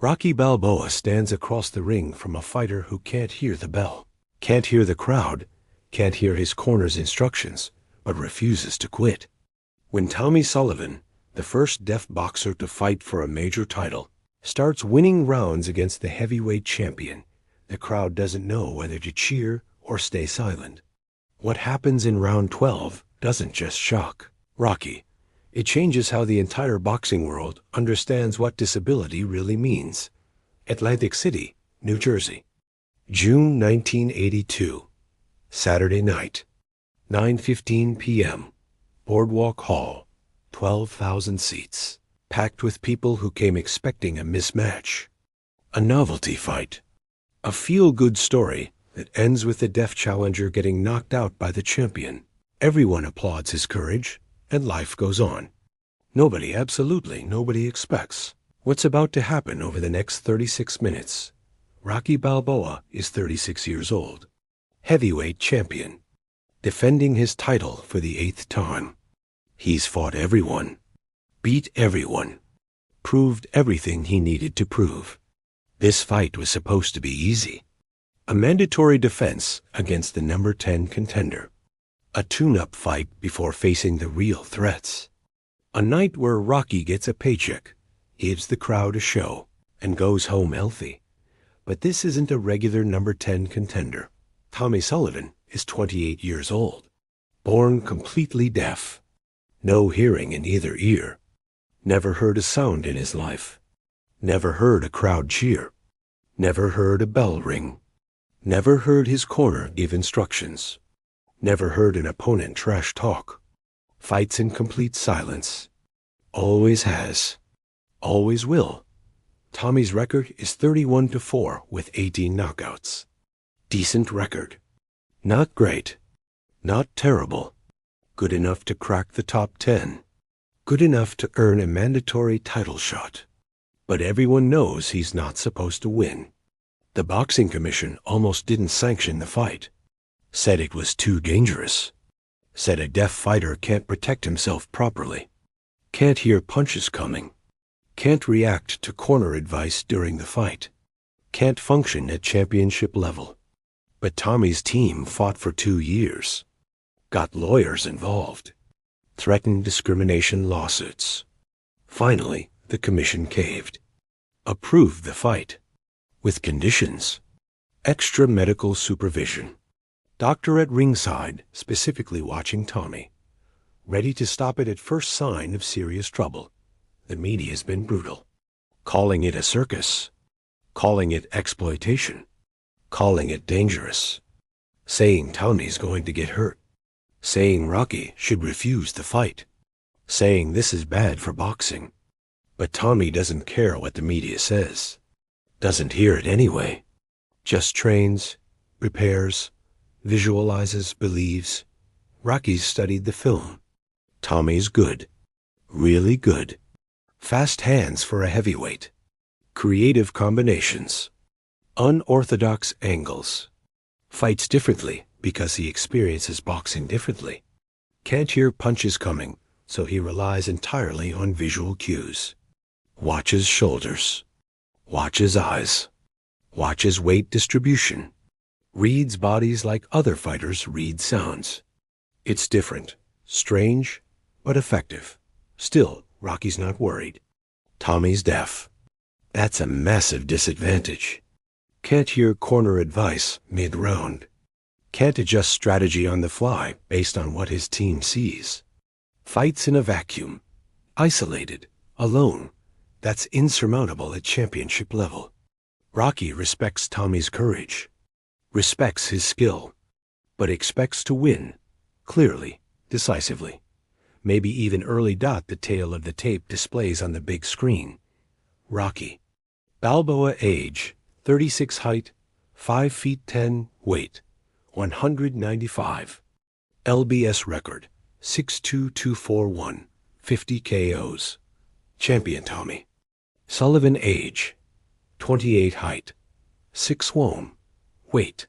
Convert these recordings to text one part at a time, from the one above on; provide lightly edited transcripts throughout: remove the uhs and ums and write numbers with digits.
Rocky Balboa stands across the ring from a fighter who can't hear the bell, can't hear the crowd, can't hear his corner's instructions, but refuses to quit. When Tommy Sullivan, the first deaf boxer to fight for a major title, starts winning rounds against the heavyweight champion, the crowd doesn't know whether to cheer or stay silent. What happens in round 12 doesn't just shock Rocky. It changes how the entire boxing world understands what disability really means. Atlantic City, New Jersey. June 1982. Saturday night. 9:15 p.m. Boardwalk Hall. 12,000 seats. Packed with people who came expecting a mismatch. A novelty fight. A feel-good story that ends with the deaf challenger getting knocked out by the champion. Everyone applauds his courage, and life goes on. Nobody, absolutely nobody expects what's about to happen over the next 36 minutes. Rocky Balboa is 36 years old. Heavyweight champion. Defending his title for the 8th time. He's fought everyone. Beat everyone. Proved everything he needed to prove. This fight was supposed to be easy. A mandatory defense against the number 10 contender. A tune-up fight before facing the real threats. A night where Rocky gets a paycheck, gives the crowd a show, and goes home healthy. But this isn't a regular number 10 contender. Tommy Sullivan is 28 years old. Born completely deaf. No hearing in either ear. Never heard a sound in his life. Never heard a crowd cheer. Never heard a bell ring. Never heard his corner give instructions. Never heard an opponent trash talk. Fights in complete silence. Always has. Always will. Tommy's record is 31-4 with 18 knockouts. Decent record. Not great. Not terrible. Good enough to crack the top 10. Good enough to earn a mandatory title shot. But everyone knows he's not supposed to win. The Boxing Commission almost didn't sanction the fight. Said it was too dangerous. Said a deaf fighter can't protect himself properly. Can't hear punches coming. Can't react to corner advice during the fight. Can't function at championship level. But Tommy's team fought for 2 years. Got lawyers involved. Threatened discrimination lawsuits. Finally, the commission caved. Approved the fight. With conditions. Extra medical supervision. Doctor at ringside, specifically watching Tommy. Ready to stop it at first sign of serious trouble. The media's been brutal. Calling it a circus. Calling it exploitation. Calling it dangerous. Saying Tommy's going to get hurt. Saying Rocky should refuse the fight. Saying this is bad for boxing. But Tommy doesn't care what the media says. Doesn't hear it anyway. Just trains, prepares, visualizes, believes. Rocky's studied the film. Tommy's good. Really good. Fast hands for a heavyweight. Creative combinations. Unorthodox angles. Fights differently because he experiences boxing differently. Can't hear punches coming, so he relies entirely on visual cues. Watches shoulders. Watches eyes. Watches weight distribution. Reads bodies like other fighters read sounds. It's different, strange, but effective. Still, Rocky's not worried. Tommy's deaf. That's a massive disadvantage. Can't hear corner advice mid-round. Can't adjust strategy on the fly based on what his team sees. Fights in a vacuum. Isolated. Alone. That's insurmountable at championship level. Rocky respects Tommy's courage. Respects his skill. But expects to win. Clearly. Decisively. Maybe even early dot the tail of the tape displays on the big screen. Rocky. Balboa age. 36 height. 5 feet 10 weight. 195. LBS record. 62241. 50 KOs. Champion Tommy. Sullivan age. 28 height. 6 wom. Weight.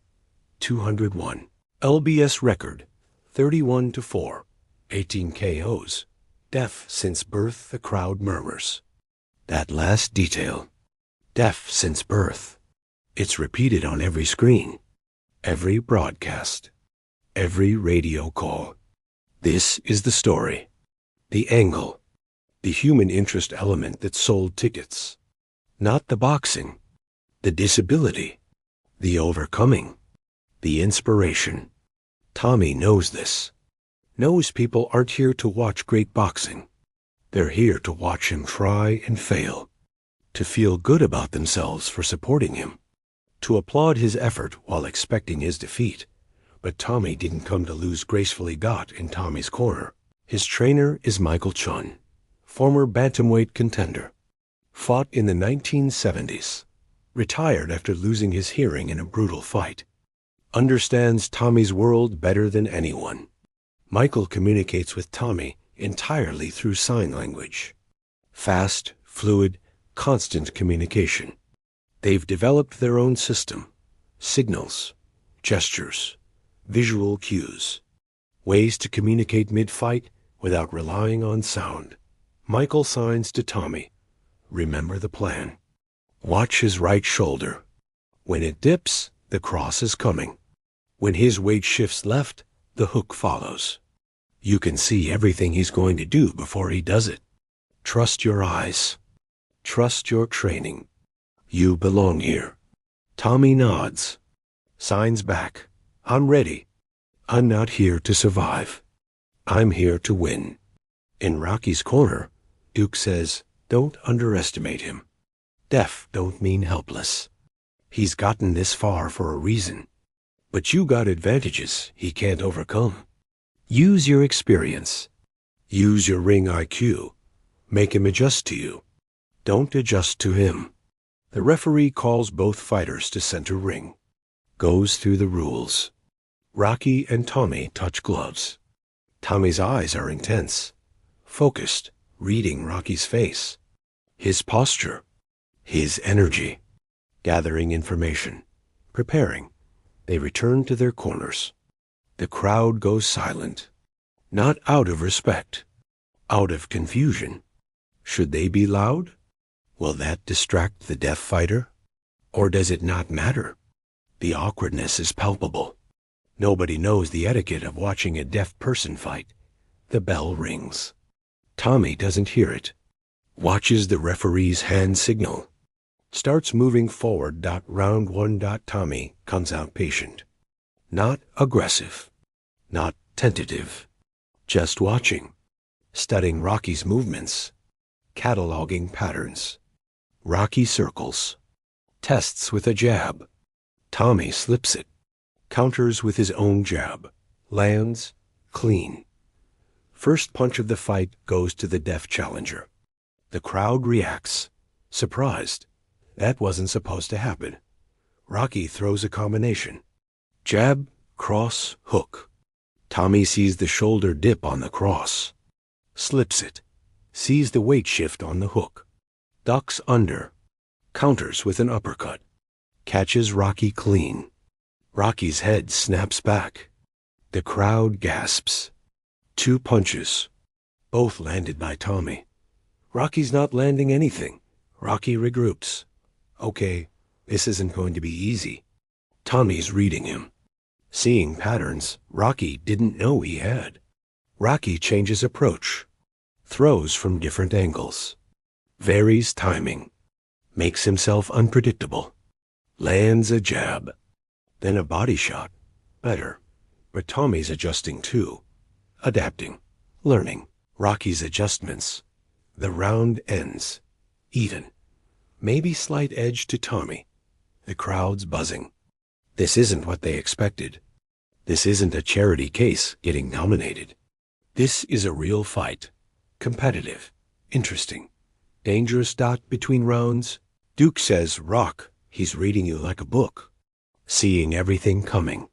201. LBS record. 31-4. 18 KOs. Deaf since birth, the crowd murmurs. That last detail. Deaf since birth. It's repeated on every screen, every broadcast, every radio call. This is the story, the angle, the human interest element that sold tickets. Not the boxing, the disability, the overcoming, the inspiration. Tommy knows this. Knows people aren't here to watch great boxing. They're here to watch him try and fail, to feel good about themselves for supporting him, to applaud his effort while expecting his defeat. But Tommy didn't come to lose gracefully. Got in Tommy's corner. His trainer is Michael Chun, former bantamweight contender. Fought in the 1970s. Retired after losing his hearing in a brutal fight. Understands Tommy's world better than anyone. Michael communicates with Tommy entirely through sign language. Fast, fluid, constant communication. They've developed their own system. Signals, gestures, visual cues. Ways to communicate mid-fight without relying on sound. Michael signs to Tommy. Remember the plan. Watch his right shoulder. When it dips, the cross is coming. When his weight shifts left, the hook follows. You can see everything he's going to do before he does it. Trust your eyes. Trust your training. You belong here. Tommy nods. Signs back. I'm ready. I'm not here to survive. I'm here to win. In Rocky's corner, Duke says, don't underestimate him. Deaf don't mean helpless. He's gotten this far for a reason. But you got advantages he can't overcome. Use your experience. Use your ring IQ. Make him adjust to you. Don't adjust to him. The referee calls both fighters to center ring. Goes through the rules. Rocky and Tommy touch gloves. Tommy's eyes are intense, focused, reading Rocky's face. His posture, his energy, gathering information, preparing. They return to their corners. The crowd goes silent, not out of respect, out of confusion. Should they be loud? Will that distract the deaf fighter? Or does it not matter? The awkwardness is palpable. Nobody knows the etiquette of watching a deaf person fight. The bell rings. Tommy doesn't hear it. Watches the referee's hand signal. Starts moving forward. Round one. Tommy comes out patient. Not aggressive. Not tentative. Just watching. Studying Rocky's movements. Cataloging patterns. Rocky circles. Tests with a jab. Tommy slips it. Counters with his own jab. Lands. Clean. First punch of the fight goes to the deaf challenger. The crowd reacts. Surprised. That wasn't supposed to happen. Rocky throws a combination. Jab, cross, hook. Tommy sees the shoulder dip on the cross. Slips it. Sees the weight shift on the hook. Ducks under. Counters with an uppercut. Catches Rocky clean. Rocky's head snaps back. The crowd gasps. 2 punches. Both landed by Tommy. Rocky's not landing anything. Rocky regroups. Okay, this isn't going to be easy. Tommy's reading him. Seeing patterns Rocky didn't know he had. Rocky changes approach. Throws from different angles. Varies timing. Makes himself unpredictable. Lands a jab. Then a body shot. Better. But Tommy's adjusting too. Adapting. Learning. Rocky's adjustments. The round ends. Even. Maybe slight edge to Tommy. The crowd's buzzing. This isn't what they expected. This isn't a charity case getting nominated. This is a real fight. Competitive. Interesting. Dangerous. Between rounds. Duke says, Rock, he's reading you like a book. Seeing everything coming.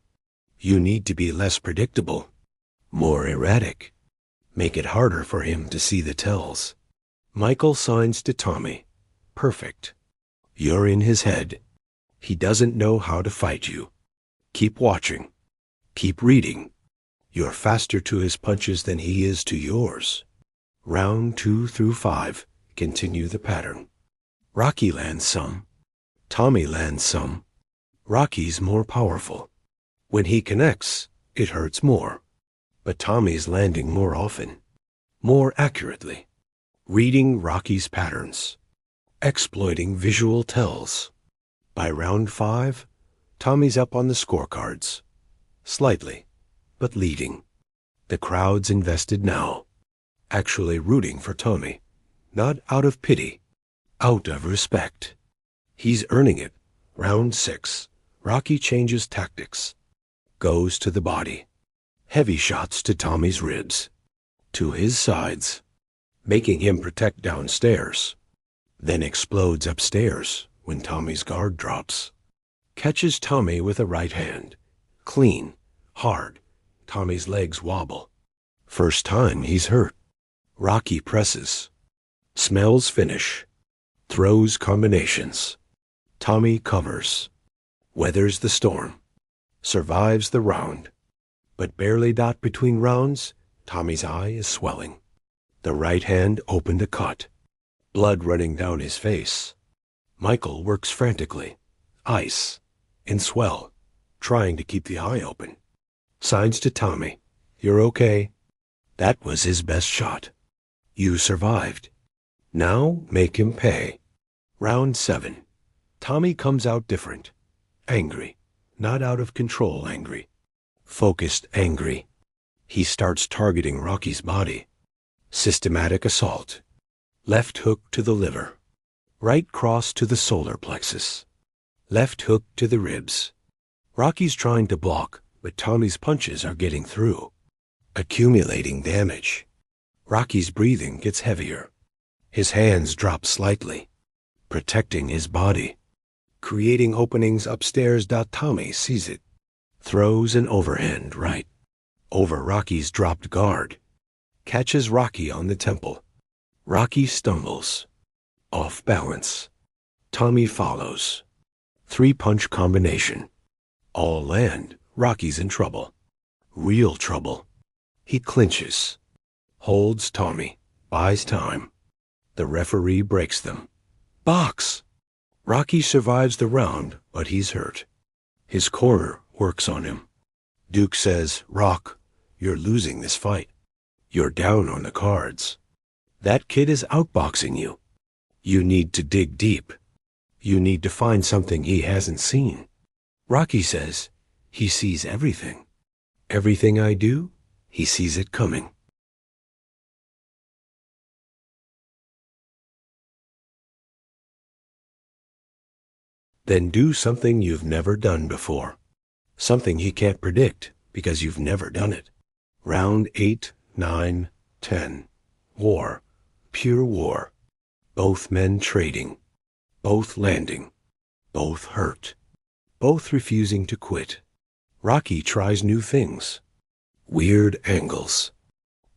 You need to be less predictable. More erratic. Make it harder for him to see the tells. Michael signs to Tommy. Perfect. You're in his head. He doesn't know how to fight you. Keep watching. Keep reading. You're faster to his punches than he is to yours. Round 2 through 5. Continue the pattern. Rocky lands some. Tommy lands some. Rocky's more powerful. When he connects, it hurts more. But Tommy's landing more often, more accurately, reading Rocky's patterns, exploiting visual tells. By round 5, Tommy's up on the scorecards. Slightly, but leading. The crowd's invested now, actually rooting for Tommy, not out of pity, out of respect. He's earning it. Round 6, Rocky changes tactics, goes to the body. Heavy shots to Tommy's ribs, to his sides, making him protect downstairs, then explodes upstairs when Tommy's guard drops. Catches Tommy with a right hand, clean, hard. Tommy's legs wobble. First time he's hurt. Rocky presses, smells finish, throws combinations. Tommy covers, weathers the storm, survives the round. But barely dot between rounds, Tommy's eye is swelling. The right hand opened a cut, blood running down his face. Michael works frantically, ice, and swell, trying to keep the eye open. Signs to Tommy, "You're okay." That was his best shot. You survived. Now make him pay. Round 7. Tommy comes out different. Angry, not out of control angry. Focused angry. He starts targeting Rocky's body. Systematic assault. Left hook to the liver. Right cross to the solar plexus. Left hook to the ribs. Rocky's trying to block, but Tommy's punches are getting through. Accumulating damage. Rocky's breathing gets heavier. His hands drop slightly, protecting his body. Creating openings upstairs. Tommy sees it. Throws an overhand right. Over Rocky's dropped guard. Catches Rocky on the temple. Rocky stumbles. Off balance. Tommy follows. 3-punch combination. All land. Rocky's in trouble. Real trouble. He clinches. Holds Tommy. Buys time. The referee breaks them. Box! Rocky survives the round, but he's hurt. His corner works on him. Duke says, "Rock, you're losing this fight. You're down on the cards. That kid is outboxing you. You need to dig deep. You need to find something he hasn't seen." Rocky says, "He sees everything. Everything I do, he sees it coming." Then do something you've never done before. Something he can't predict because you've never done it. Round 8, 9, 10. War. Pure war. Both men trading. Both landing. Both hurt. Both refusing to quit. Rocky tries new things. Weird angles.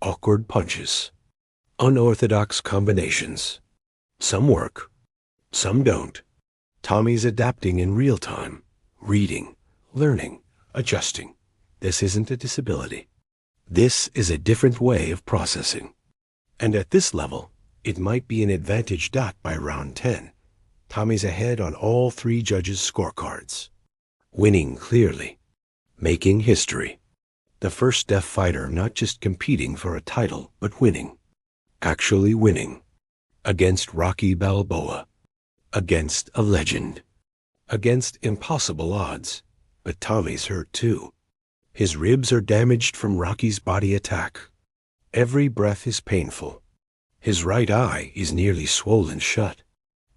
Awkward punches. Unorthodox combinations. Some work. Some don't. Tommy's adapting in real time. Reading. Learning, adjusting. This isn't a disability. This is a different way of processing. And at this level, it might be an advantage. By round 10, Tommy's ahead on all 3 judges' scorecards. Winning clearly. Making history. The first deaf fighter not just competing for a title, but winning. Actually winning. Against Rocky Balboa. Against a legend. Against impossible odds. But Tommy's hurt too. His ribs are damaged from Rocky's body attack. Every breath is painful. His right eye is nearly swollen shut.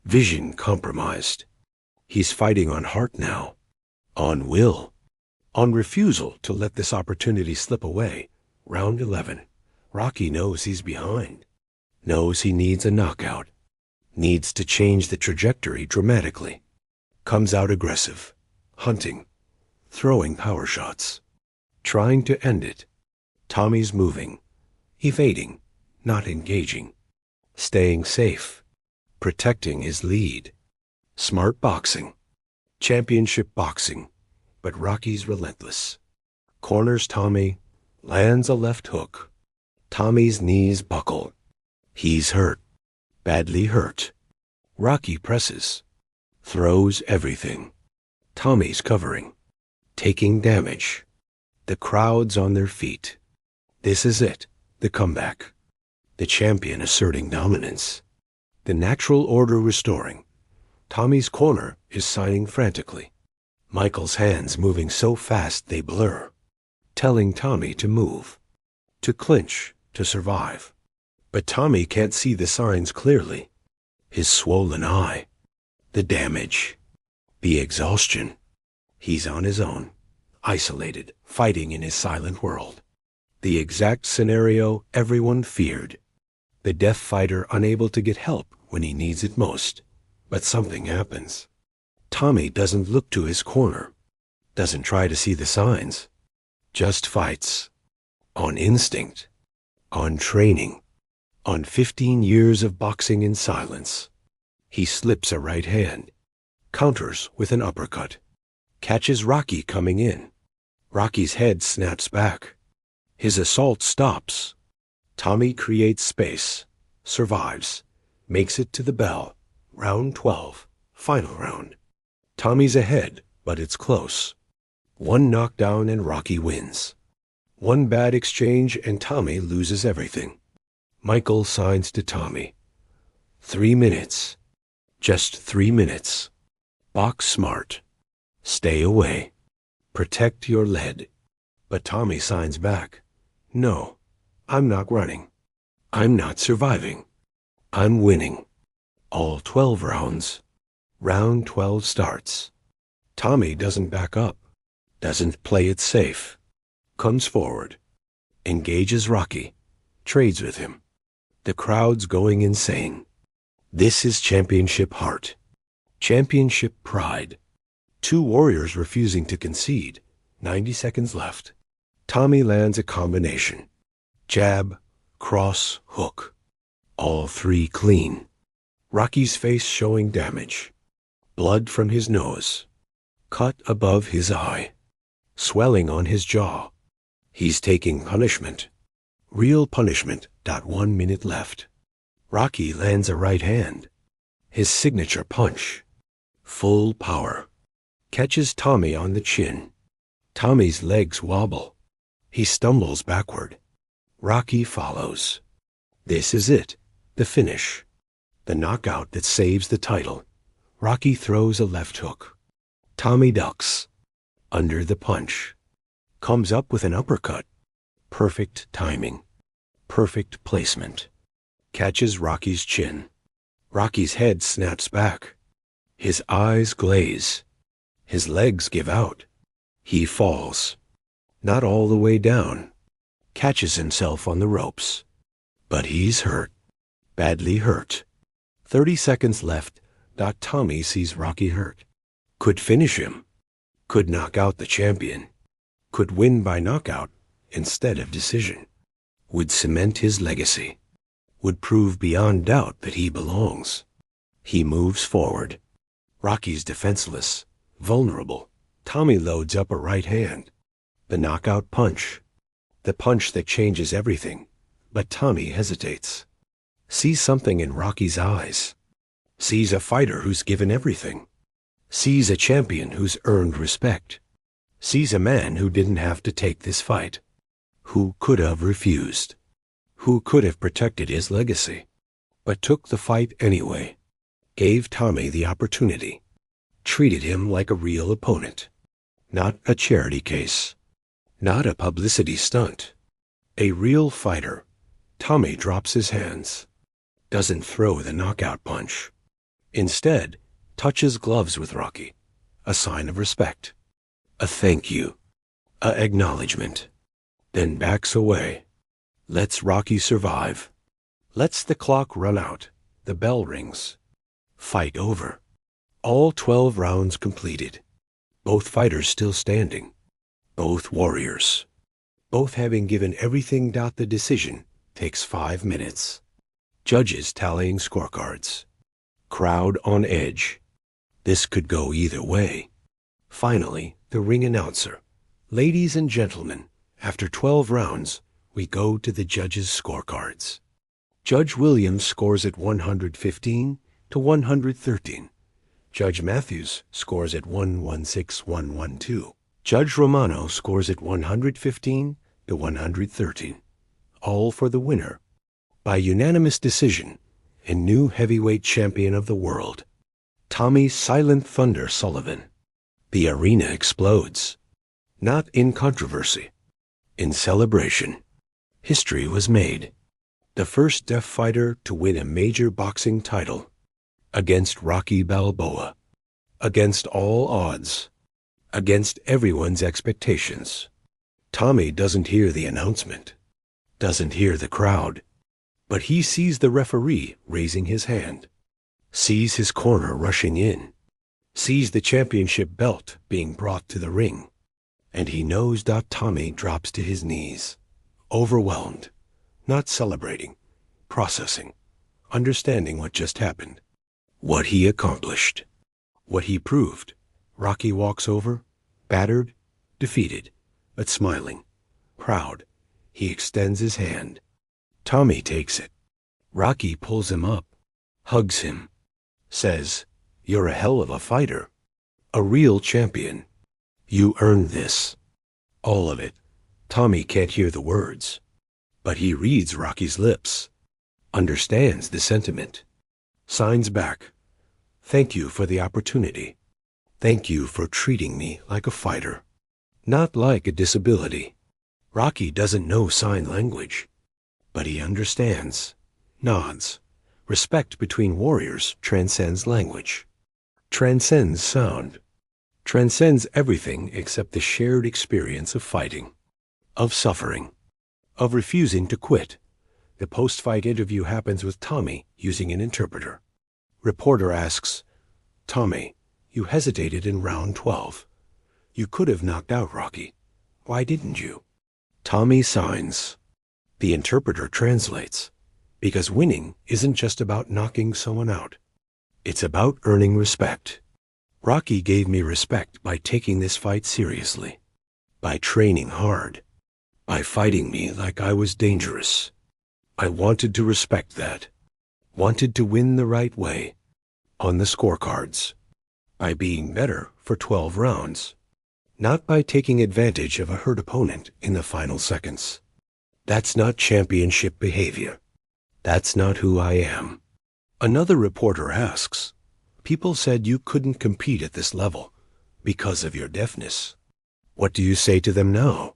Vision compromised. He's fighting on heart now. On will. On refusal to let this opportunity slip away. Round 11. Rocky knows he's behind. Knows he needs a knockout. Needs to change the trajectory dramatically. Comes out aggressive. Hunting. Throwing power shots. Trying to end it. Tommy's moving. Evading. Not engaging. Staying safe. Protecting his lead. Smart boxing. Championship boxing. But Rocky's relentless. Corners Tommy. Lands a left hook. Tommy's knees buckle. He's hurt. Badly hurt. Rocky presses. Throws everything. Tommy's covering. Taking damage. The crowd's on their feet. This is it, the comeback. The champion asserting dominance. The natural order restoring. Tommy's corner is signing frantically. Michael's hands moving so fast they blur, telling Tommy to move, to clinch, to survive. But Tommy can't see the signs clearly. His swollen eye, the damage, the exhaustion. He's on his own, isolated, fighting in his silent world. The exact scenario everyone feared. The deaf fighter unable to get help when he needs it most. But something happens. Tommy doesn't look to his corner, doesn't try to see the signs, just fights. On instinct, on training, on 15 years of boxing in silence. He slips a right hand, counters with an uppercut, catches Rocky coming in. Rocky's head snaps back. His assault stops. Tommy creates space, survives, makes it to the bell. Round 12, final round. Tommy's ahead, but it's close. One knockdown and Rocky wins. One bad exchange and Tommy loses everything. Michael signs to Tommy. 3 minutes. Just 3 minutes. Box smart. Stay away. Protect your lead. But Tommy signs back. No, I'm not running. I'm not surviving. I'm winning. All 12 rounds. Round 12 starts. Tommy doesn't back up, doesn't play it safe. Comes forward, engages Rocky, trades with him. The crowd's going insane. This is championship heart, championship pride. Two warriors refusing to concede. 90 seconds left. Tommy lands a combination. Jab, cross, hook. All three clean. Rocky's face showing damage. Blood from his nose. Cut above his eye. Swelling on his jaw. He's taking punishment. Real punishment. 1 minute left. Rocky lands a right hand. His signature punch. Full power. Catches Tommy on the chin. Tommy's legs wobble. He stumbles backward. Rocky follows. This is it, the finish. The knockout that saves the title. Rocky throws a left hook. Tommy ducks. Under the punch. Comes up with an uppercut. Perfect timing. Perfect placement. Catches Rocky's chin. Rocky's head snaps back. His eyes glaze. His legs give out. He falls. Not all the way down. Catches himself on the ropes. But he's hurt. Badly hurt. 30 seconds left. Tommy sees Rocky hurt. Could finish him. Could knock out the champion. Could win by knockout instead of decision. Would cement his legacy. Would prove beyond doubt that he belongs. He moves forward. Rocky's defenseless, vulnerable. Tommy loads up a right hand. The knockout punch. The punch that changes everything. But Tommy hesitates. Sees something in Rocky's eyes. Sees a fighter who's given everything. Sees a champion who's earned respect. Sees a man who didn't have to take this fight. Who could have refused. Who could have protected his legacy. But took the fight anyway. Gave Tommy the opportunity. Treated him like a real opponent. Not a charity case. Not a publicity stunt. A real fighter. Tommy drops his hands. Doesn't throw the knockout punch. Instead, touches gloves with Rocky. A sign of respect. A thank you. A acknowledgement. Then backs away. Lets Rocky survive. Lets the clock run out. The bell rings. Fight over. All 12 rounds completed. Both fighters still standing. Both warriors. Both having given everything. The decision takes 5 minutes. Judges tallying scorecards. Crowd on edge. This could go either way. Finally, the ring announcer. Ladies and gentlemen, after 12 rounds, we go to the judges' scorecards. Judge Williams scores at 115 to 113. Judge Matthews scores at 116-112. Judge Romano scores at 115-113. All for the winner, by unanimous decision, and new heavyweight champion of the world, Tommy Silent Thunder Sullivan. The arena explodes. Not in controversy, in celebration. History was made. The first deaf fighter to win a major boxing title, against Rocky Balboa, against all odds, against everyone's expectations. Tommy doesn't hear the announcement, doesn't hear the crowd, but he sees the referee raising his hand, sees his corner rushing in, sees the championship belt being brought to the ring, and he knows that Tommy drops to his knees, overwhelmed, not celebrating, processing, understanding what just happened, what he accomplished, what he proved. Rocky walks over, battered, defeated, but smiling, proud. He extends his hand. Tommy takes it. Rocky pulls him up, hugs him, says, "You're a hell of a fighter, a real champion. You earned this." All of it. Tommy can't hear the words, but he reads Rocky's lips, understands the sentiment, signs back, "Thank you for the opportunity. Thank you for treating me like a fighter, not like a disability." Rocky doesn't know sign language, but he understands, nods. Respect between warriors transcends language, transcends sound, transcends everything except the shared experience of fighting, of suffering, of refusing to quit. The post-fight interview happens with Tommy using an interpreter. Reporter asks, "Tommy, you hesitated in round 12. You could have knocked out Rocky. Why didn't you?" Tommy signs. The interpreter translates, because winning isn't just about knocking someone out. It's about earning respect. Rocky gave me respect by taking this fight seriously, by training hard, by fighting me like I was dangerous. I wanted to respect that, wanted to win the right way, on the scorecards, by being better for 12 rounds, not by taking advantage of a hurt opponent in the final seconds. That's not championship behavior. That's not who I am. Another reporter asks, "People said you couldn't compete at this level because of your deafness. What do you say to them now?"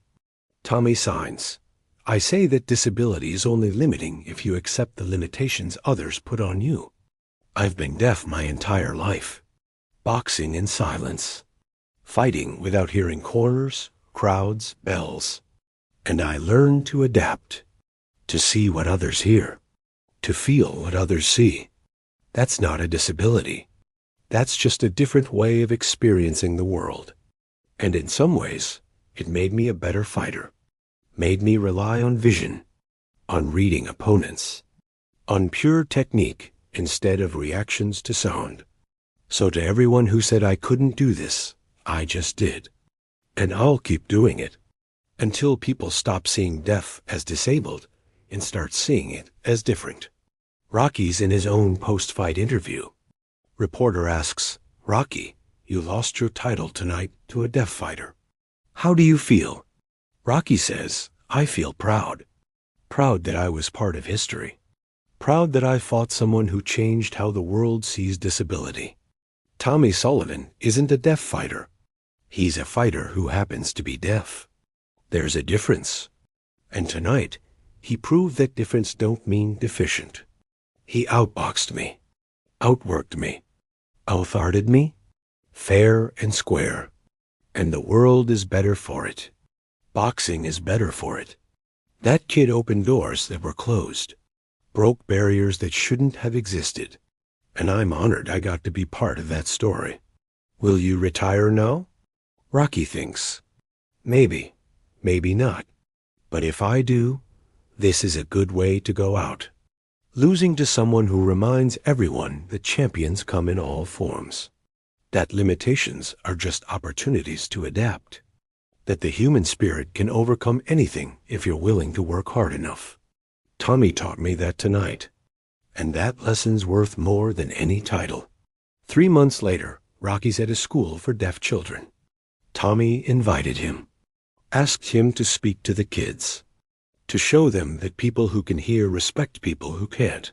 Tommy signs. "I say that disability is only limiting if you accept the limitations others put on you. I've been deaf my entire life, boxing in silence, fighting without hearing corners, crowds, bells. And I learned to adapt, to see what others hear, to feel what others see. That's not a disability. That's just a different way of experiencing the world. And in some ways, it made me a better fighter, made me rely on vision, on reading opponents, on pure technique instead of reactions to sound. So to everyone who said I couldn't do this, I just did. And I'll keep doing it until people stop seeing deaf as disabled and start seeing it as different." Rocky's in his own post-fight interview. Reporter asks, "Rocky, you lost your title tonight to a deaf fighter. How do you feel?" Rocky says, "I feel proud. Proud that I was part of history. Proud that I fought someone who changed how the world sees disability." Tommy Sullivan isn't a deaf fighter. He's a fighter who happens to be deaf. There's a difference. And tonight, he proved that difference don't mean deficient. He outboxed me, outworked me, outarted me, fair and square. And the world is better for it. Boxing is better for it. That kid opened doors that were closed, broke barriers that shouldn't have existed. And I'm honored I got to be part of that story. Will you retire now? Rocky thinks, maybe, maybe not. But if I do, this is a good way to go out. Losing to someone who reminds everyone that champions come in all forms, that limitations are just opportunities to adapt, that the human spirit can overcome anything if you're willing to work hard enough. Tommy taught me that tonight, and that lesson's worth more than any title. 3 months later, Rocky's at a school for deaf children. Tommy invited him, asked him to speak to the kids, to show them that people who can hear respect people who can't,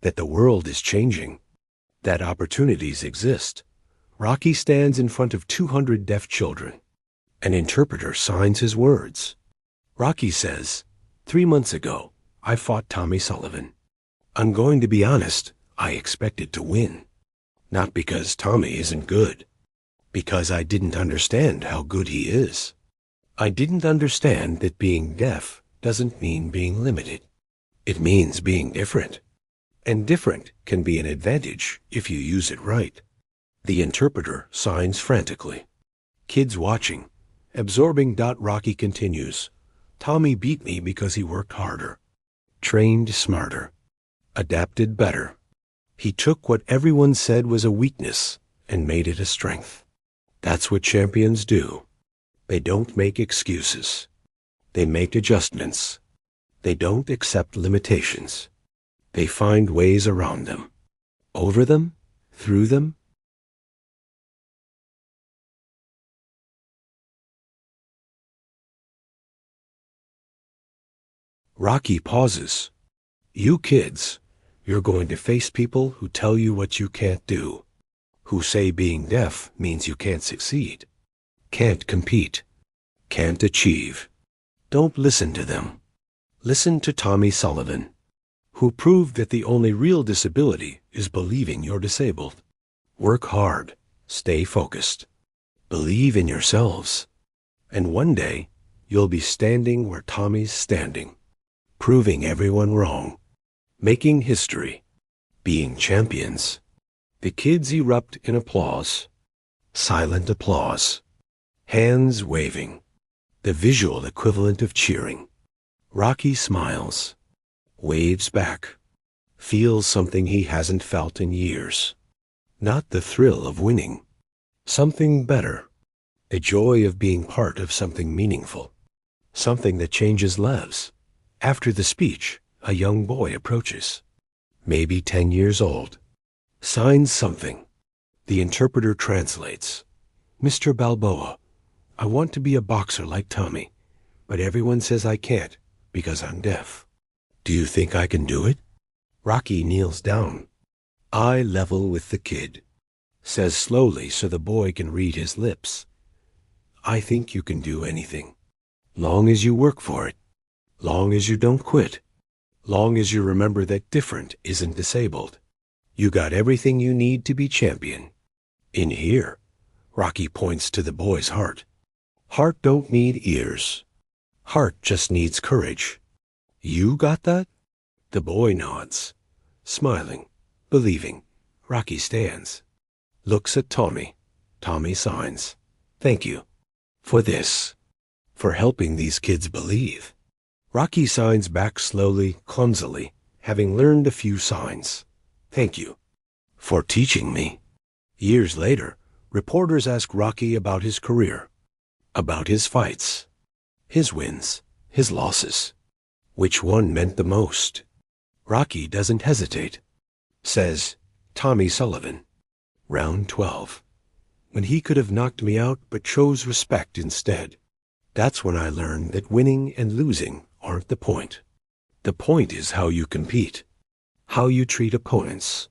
that the world is changing, that opportunities exist. Rocky stands in front of 200 deaf children. An interpreter signs his words. Rocky says, 3 months ago, I fought Tommy Sullivan. I'm going to be honest, I expected to win. Not because Tommy isn't good, because I didn't understand how good he is. I didn't understand that being deaf doesn't mean being limited. It means being different. And different can be an advantage if you use it right. The interpreter signs frantically. Kids watching, absorbing. Rocky continues. Tommy beat me because he worked harder, trained smarter, adapted better. He took what everyone said was a weakness and made it a strength. That's what champions do. They don't make excuses. They make adjustments. They don't accept limitations. They find ways around them, over them, through them. Rocky pauses. You kids, you're going to face people who tell you what you can't do, who say being deaf means you can't succeed, can't compete, can't achieve. Don't listen to them. Listen to Tommy Sullivan, who proved that the only real disability is believing you're disabled. Work hard, stay focused, believe in yourselves, and one day you'll be standing where Tommy's standing, proving everyone wrong, making history, being champions. The kids erupt in applause, silent applause, hands waving, the visual equivalent of cheering. Rocky smiles, waves back, feels something he hasn't felt in years. Not the thrill of winning, something better, a joy of being part of something meaningful, something that changes lives. After the speech, a young boy approaches, maybe 10 years old, signs something. The interpreter translates. Mr. Balboa, I want to be a boxer like Tommy, but everyone says I can't because I'm deaf. Do you think I can do it? Rocky kneels down, eye level with the kid, says slowly so the boy can read his lips. I think you can do anything, long as you work for it, long as you don't quit, long as you remember that different isn't disabled. You got everything you need to be champion. In here, Rocky points to the boy's heart. Heart don't need ears. Heart just needs courage. You got that? The boy nods, smiling, believing. Rocky stands, looks at Tommy. Tommy signs. Thank you for this, for helping these kids believe. Rocky signs back slowly, clumsily, having learned a few signs. Thank you for teaching me. Years later, reporters ask Rocky about his career, about his fights, his wins, his losses. Which one meant the most? Rocky doesn't hesitate. Says, Tommy Sullivan, round 12. When he could have knocked me out but chose respect instead. That's when I learned that winning and losing aren't the point. The point is how you compete, how you treat opponents,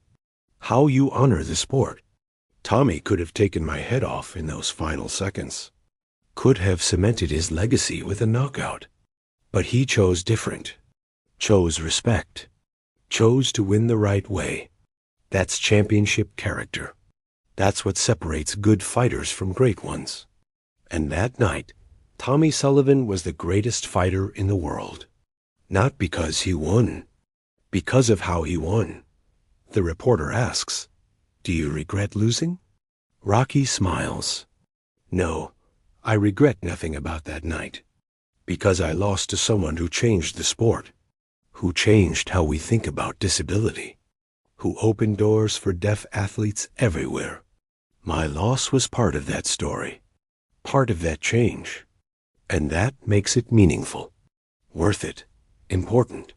how you honor the sport. Tommy could have taken my head off in those final seconds, could have cemented his legacy with a knockout. But he chose different, chose respect, chose to win the right way. That's championship character. That's what separates good fighters from great ones. And that night, Tommy Sullivan was the greatest fighter in the world. Not because he won, because of how he won. The reporter asks, do you regret losing? Rocky smiles. No, I regret nothing about that night. Because I lost to someone who changed the sport, who changed how we think about disability, who opened doors for deaf athletes everywhere. My loss was part of that story, part of that change. And that makes it meaningful, worth it, important.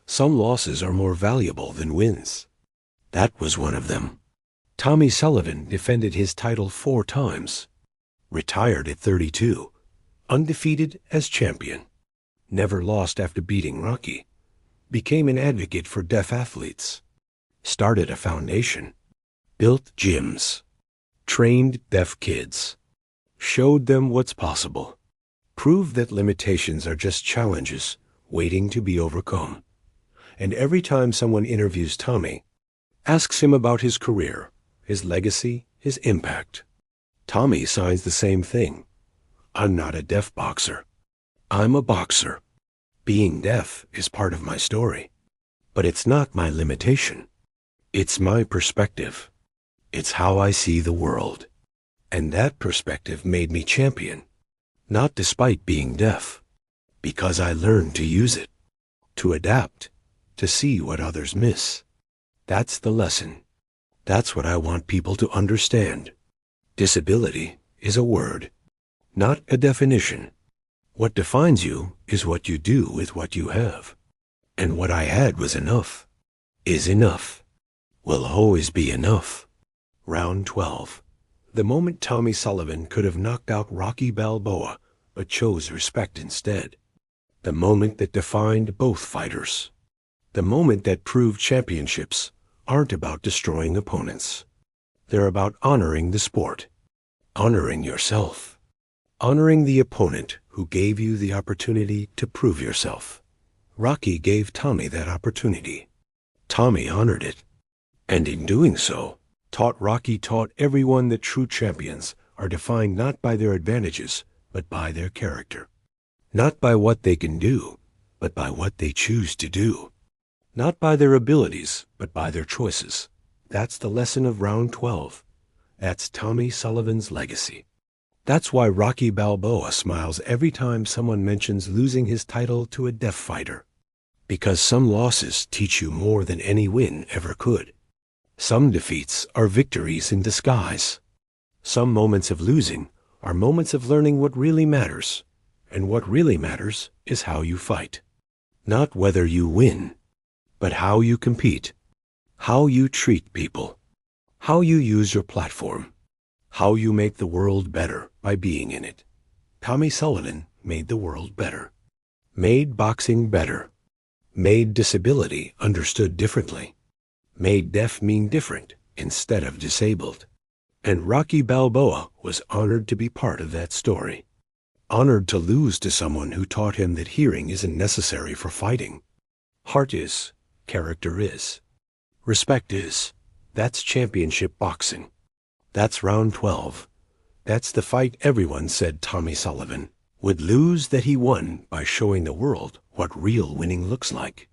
Some losses are more valuable than wins. That was one of them. Tommy Sullivan defended his title 4 times, retired at 32, undefeated as champion, never lost after beating Rocky, became an advocate for deaf athletes, started a foundation, built gyms, trained deaf kids, showed them what's possible, proved that limitations are just challenges waiting to be overcome. And every time someone interviews Tommy, asks him about his career, his legacy, his impact, Tommy signs the same thing. I'm not a deaf boxer. I'm a boxer. Being deaf is part of my story, but it's not my limitation. It's my perspective. It's how I see the world. And that perspective made me champion, not despite being deaf, because I learned to use it, to adapt, to see what others miss. That's the lesson. That's what I want people to understand. Disability is a word, not a definition. What defines you is what you do with what you have. And what I had was enough, is enough, will always be enough. Round 12. The moment Tommy Sullivan could have knocked out Rocky Balboa, but chose respect instead. The moment that defined both fighters. The moment that proved championships aren't about destroying opponents. They're about honoring the sport, honoring yourself, honoring the opponent who gave you the opportunity to prove yourself. Rocky gave Tommy that opportunity. Tommy honored it, and in doing so, Rocky taught everyone that true champions are defined not by their advantages, but by their character. Not by what they can do, but by what they choose to do. Not by their abilities, but by their choices. That's the lesson of round 12. That's Tommy Sullivan's legacy. That's why Rocky Balboa smiles every time someone mentions losing his title to a deaf fighter. Because some losses teach you more than any win ever could. Some defeats are victories in disguise. Some moments of losing are moments of learning what really matters. And what really matters is how you fight. Not whether you win, but how you compete, how you treat people, how you use your platform, how you make the world better by being in it. Tommy Sullivan made the world better, made boxing better, made disability understood differently, made deaf mean different instead of disabled. And Rocky Balboa was honored to be part of that story. Honored to lose to someone who taught him that hearing isn't necessary for fighting. Heart is, character is, respect is. That's championship boxing. That's round 12. That's the fight everyone said Tommy Sullivan would lose, that he won by showing the world what real winning looks like.